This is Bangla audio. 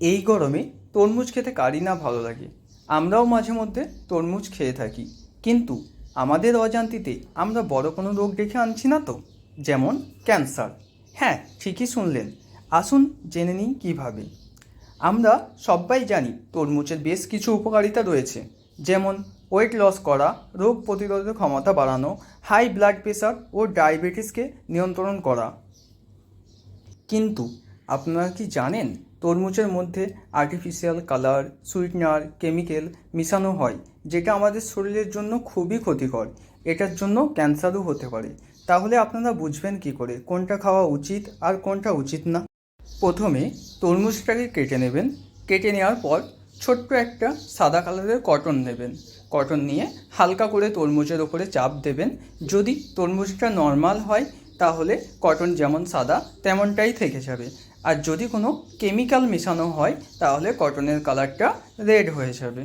এই গরমে তরমুজ খেতে কারই না ভালো লাগে। আমরাও মাঝে মধ্যে তরমুজ খেয়ে থাকি, কিন্তু আমাদের অজান্তিতে আমরা বড় কোনো রোগ ডেকে আনছি না তো? যেমন ক্যান্সার। হ্যাঁ, ঠিকই শুনলেন। আসুন জেনে নিই কীভাবে। আমরা সবাই জানি তরমুজের বেশ কিছু উপকারিতা রয়েছে, যেমন ওয়েট লস করা, রোগ প্রতিরোধক ক্ষমতা বাড়ানো, হাই ব্লাড প্রেশার ও ডায়াবেটিসকে নিয়ন্ত্রণ করা। কিন্তু আপনারা কি জানেন তরমুজের মধ্যে আর্টিফিশিয়াল কালার, সুইটনার, কেমিক্যাল মেশানো হয়, যেটা আমাদের শরীরের জন্য খুবই ক্ষতিকর। এটার জন্য ক্যান্সারও হতে পারে। তাহলে আপনারা বুঝবেন কি করে কোনটা খাওয়া উচিত আর কোনটা উচিত না? প্রথমে তরমুজটাকে কেটে নেবেন। কেটে নেওয়ার পর ছোট্ট একটা সাদা কালারের কটন নেবেন। কটন নিয়ে হালকা করে তরমুজের ওপরে চাপ দেবেন। যদি তরমুজটা নর্মাল হয় তাহলে কটন যেমন সাদা তেমনটাই থেকে যাবে, আর যদি কোনো কেমিক্যাল মেশানো হয় তাহলে কটনের কালারটা রেড হয়ে যাবে।